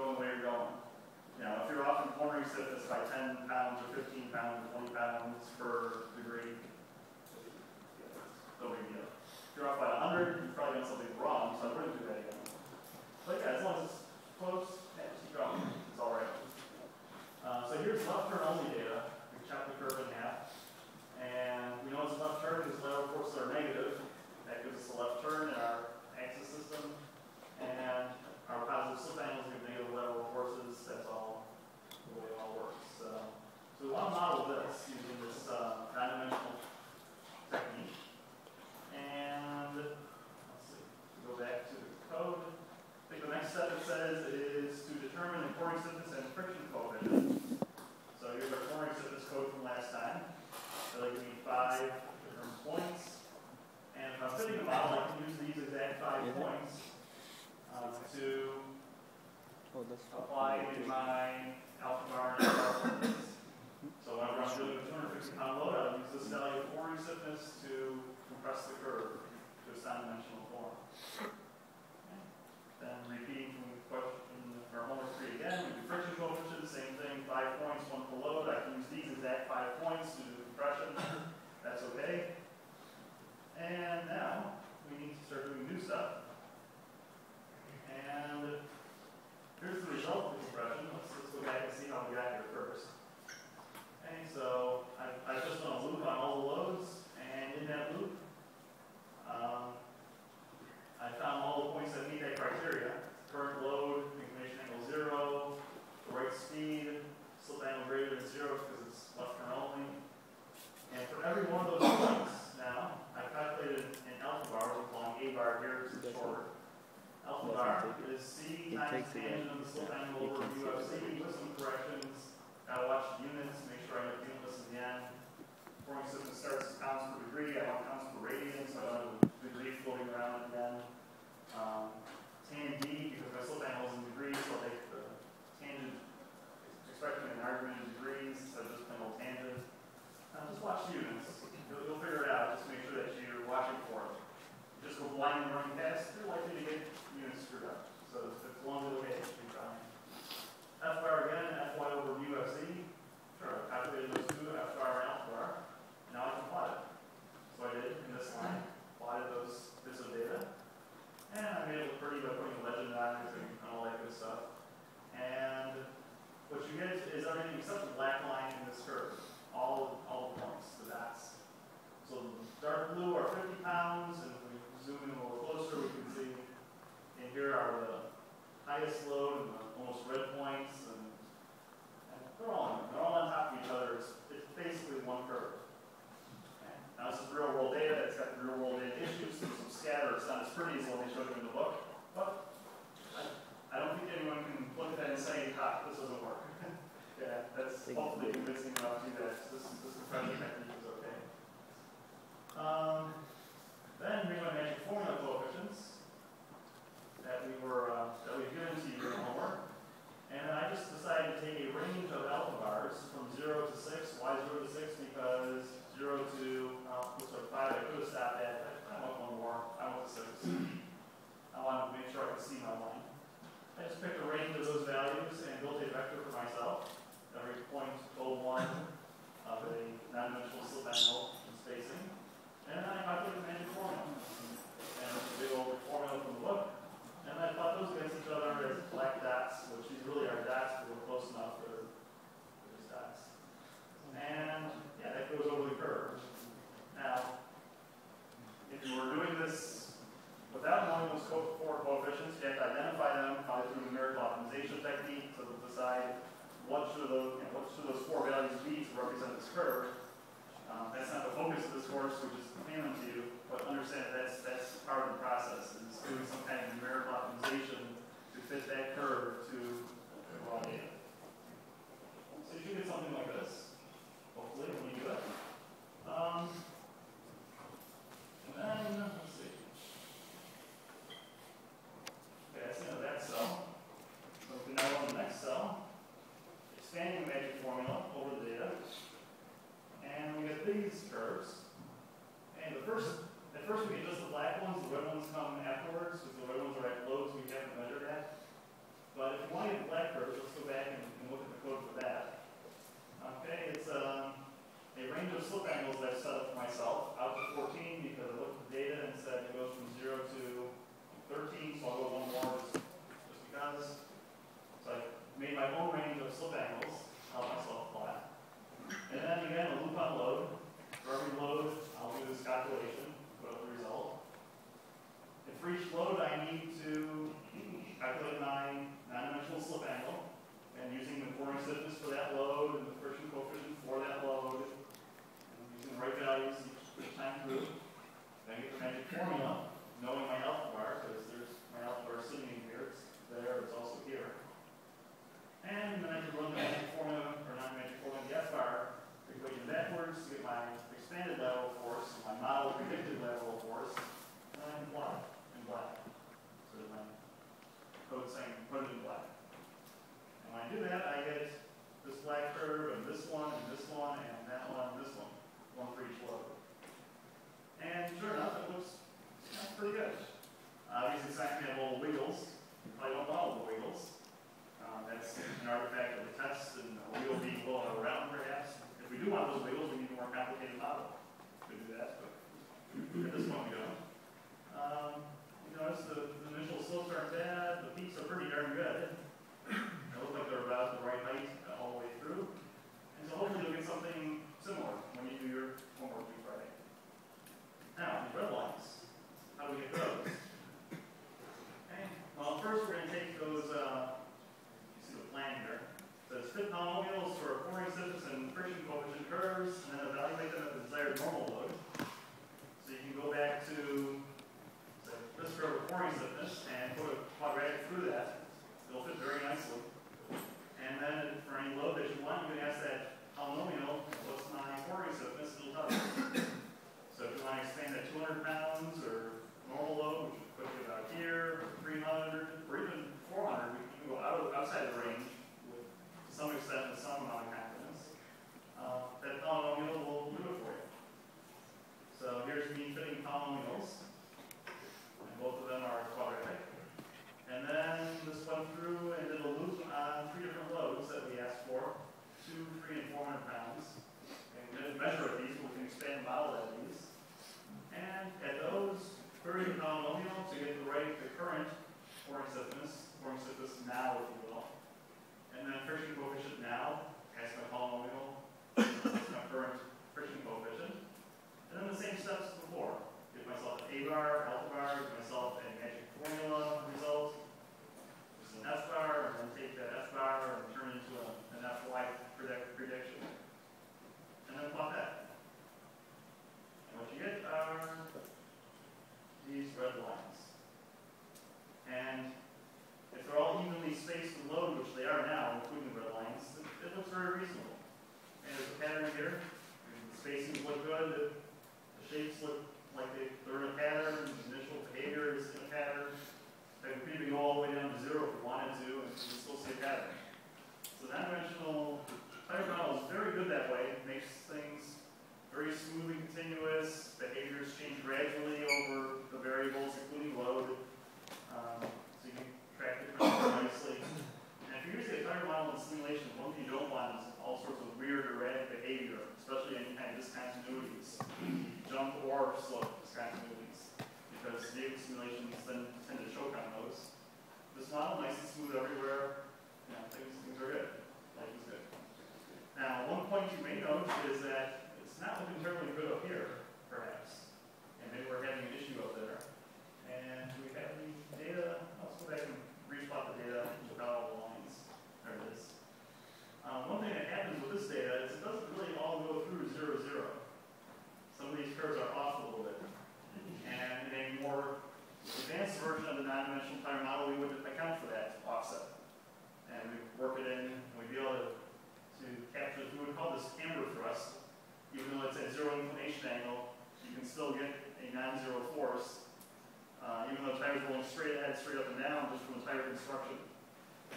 going the way you're going. You know, if you're off in cornering stiffness by 10 pounds or 15 pounds or 20 pounds per degree, no big deal. If you're off by 100, you've probably done something wrong, so I wouldn't do that again. But yeah, as long as it's close, yeah, just keep going. It's all right. So here's left turn only data. We chop the curve in half. And we know it's a left turn because lateral forces are negative. That gives us a left turn in our axis system. And our positive slip angles give negative lateral forces. That's all the way it all works. So we want to model this using this nine-dimensional technique. And let's see, go back to the code. I think the next step it says is to determine the cornering stiffness and friction coefficient. So here's our cornering stiffness code from last time. So like we need 5 different points. And if I'm fitting a model, I can use these exact 5 points to apply in my alpha bar and alpha bar stiffness. So whenever I'm doing a 250-pound load, I'll use this value of cornering stiffness to compress the curve to a sound-dimensional form. Okay. Then repeating from the question or homework 3 again, we do friction coefficient, same thing, 5 points, 1 per load. I can use these exact 5 points to do compression. That's okay. And now we need to start doing new stuff. And here's the result of the compression. Let's go back and see how we got here first. Okay, so I've just done a loop on all the loads, and in that loop, I found all the points that meet that criteria. Current load, inclination angle 0, the right speed, slip angle greater than 0 because it's left turn only. And for every one of those points now, I've calculated an alpha bar, we're calling A bar here because it's shorter. Alpha bar is C times tangent of the slip angle over UFC with some corrections. Gotta watch the units, make sure I have unitless in the end. Cornering stiffness starts as pounds per degree. I want pounds per radian, so I don't have a degree floating around at the end. Tan D, because my slip angle is in degrees, so I'll take the tangent expression in argument in degrees instead of just plain old tangent. Just watch the units. You'll figure it out. Just make sure that you're watching for it. Just go blindly running past, you're likely to get units screwed up. So as long as it's okay, it should be fine. F bar again, Fy over UFC. Sure, I've calculated those two, F bar and alpha bar. Now I can plot it. So I did in this line, plotted those bits of data. And I made it look pretty by putting a legend on it and all that good stuff. And what you get is everything except the black line in this curve. All the points, the dots. So the dark blue are 50 pounds, and if we zoom in a little closer, we can see in here are the highest load and the almost red points, and they're all on top of each other. It's basically one curve. Okay. Now this is real world data. It's got the real world data issues, some scatter. It's not as pretty as what they showed you in the book, but I don't think anyone can look at that and say, this doesn't work. Yeah, that's hopefully convincing enough to do that. So this compression technique is okay. Then we have magic formula coefficients that we've given to you in homework. And then I just decided to take a range of alpha bars from 0 to 6. Why 0 to 6? Because 0 to, looks like 5 I could have stopped at. I want one more. I want the 6. I want to make sure I can see my line. I just picked a range of those values and built a vector for myself. Every point O1 of a non-dimensional slip angle and spacing. And then I calculated the magic formula. And it's a big old formula from the book. And I plot those against each other as black dots, which these really are dots, but we're close enough that they're just dots. And yeah, that goes over the curve. Now, if you were doing this without knowing those 4 coefficients, you have to identify them probably through numerical optimization technique to decide what should those 4 values be to represent this curve. That's not the focus of this course, we just hand them to you, but understand that that's part of the process, is doing some kind of numerical optimization to fit that curve to the raw data. So you should get something like this, hopefully, when you do it. And then, let's see. Okay, that's the end of that cell. So we can now run the next cell. Expanding the magic formula over the data. And we get these curves. And at first we get just the black ones, the red ones come afterwards, because the red ones are at loads we haven't measured at. But if you want to get the black my own range of slip angles, I'll myself flat. And then again, a loop on load. For every load, I'll do this calculation, put up the result. And for each load, I need to calculate my non-dimensional slip angle, and using the pouring stiffness for that load and the friction coefficient for that load, and using the right values each time through. Then I get the magic formula, knowing my alpha bar, because there's my alpha bar sitting in here, it's there, it's also here. And then I can run the magic formula, or not magic formula, the F bar equation backwards to get my expanded lateral force, my model predicted lateral force, and I can plot it in black. So my code saying put it in black. And when I do that, I get this black curve, and this one, and this one, and that one, and this one for each load. And sure enough, it looks pretty good. Obviously, it's not going to have all the wiggles. You probably don't want all the wiggles. That's an artifact of the test, and a wheel being blown around, perhaps. If we do want those wiggles, we need a more complicated model to do that, but at this point we don't. You notice the initial slopes aren't bad, the peaks are pretty darn good. They look like they're about the right height all the way through. And so hopefully you'll get something similar when you do your homework due Friday. Now, these red lines, how do we get those? Okay. Well, first we're going to take those, you see the plan here. So it's fit polynomials for pouring stiffness and friction coefficient curves, and then evaluate them at the desired normal load. So you can go back to this curve of pouring stiffness and put a quadratic through that. It'll fit very nicely. And then for any load that you want, you can ask that polynomial, what's my pouring stiffness, it'll tell you. So if you want to expand that 200 pounds or normal load, which would put you about here, or 300, or even 400, you can go outside the range with, to some extent, with some amount of confidence. That polynomial will do it for you. So here's me fitting polynomials, and both of them are quadratic. And then this went through and did a loop on 3 different loads that we asked for, 2, 3, and 400 pounds. And we didn't measure at these, but we can expand the model at these. And at those, query the polynomial to get the current pouring stiffness now, if you will. And then friction coefficient now, ask my polynomial, what's my current friction coefficient. And then the same steps as before. Give myself an A bar, alpha bar, give myself a magic formula result, just an F bar, and then take that F bar and turn it into an FY prediction. And then plot that. And what you get are these red lines. And if they're all evenly spaced and load, which they are now, including the red lines, it looks very reasonable. And there's a pattern here. The spacings look good. The shapes look like they're in a pattern. The initial behavior is in a pattern. They could even go all the way down to 0 if we wanted to, and you can still see a pattern. So non-dimensional tire model is very good that way. It makes things very smooth and continuous. Behaviors change gradually over the variables, including load. So you can track different things nicely. And if you're using a tire model in simulation, one thing you don't want is all sorts of weird, erratic behavior, especially any kind of discontinuities, jump or slope discontinuities, because vehicle simulations then tend to choke on those. This model, nice and smooth everywhere. Things are good. Life is good. Now, one point you may note is that it's not looking terribly good up here, perhaps. And maybe we're having an issue up there. And we have the data. Let's go back and replot the data without all the lines. There it is. One thing that happens with this data is it doesn't really all go through 0, 0. Some of these curves are off a little bit. And in a more advanced version of the non-dimensional tire model, we would account for that offset. And we work it in, and we'd be able to capture, we would call this camber thrust. Even though it's at 0 inclination angle, you can still get a non-zero force, even though the tires are going straight ahead, straight up and down, just from the tire construction.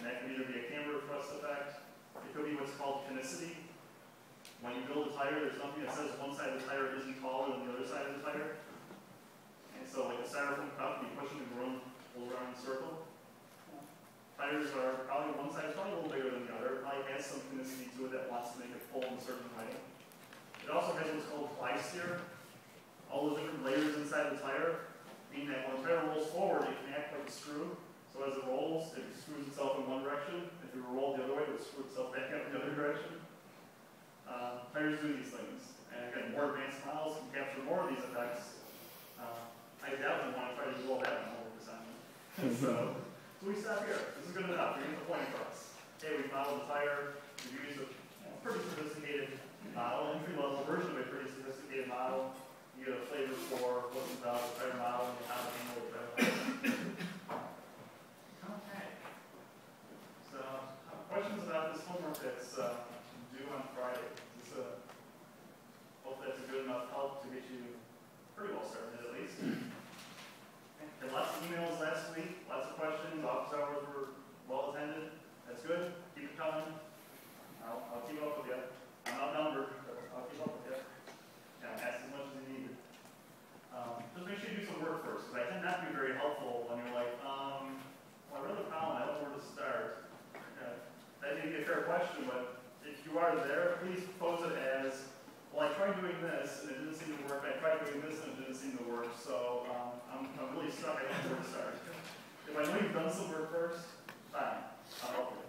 And that can either be a camber thrust effect, it could be what's called conicity. When you build a tire, there's something that says one side of the tire isn't taller than the other side of the tire. And so like a styrofoam cup, you push it and go around in a circle. Tires are probably one side is probably a little bigger than the other. It probably has some conicity to it that wants to make it pull in a certain way. It also has what's called fly steer. All those different layers inside the tire mean that when the tire rolls forward, it can act like a screw. So as it rolls, it screws itself in one direction. If you roll the other way, it So we stop here. This is good enough. We get the point across. Hey, we modeled the tire. We used a pretty sophisticated model, entry-level version of a pretty sophisticated model. You get a flavor for what's involved with the tire model and how to handle the tire. Okay. So, questions about this homework that's due on Friday? Hope that's a good enough help to get you pretty well started at least. Had lots of emails last week, lots of questions, office hours were well attended. That's good. Keep it coming. I'll keep up with you. I'm outnumbered, but I'll keep up with you. Yeah, ask as much as you need. Just make sure you do some work first, because I tend not to be very helpful when you're like, well, I read the problem, I don't know where to start. That may be a fair question, but if you are there, please pose it as, well, I tried doing this, and it didn't seem to work. I tried doing this, and it didn't seem to work. So I'm really stuck. I don't know where to start. If I know you've done some work first, fine. I'll help you.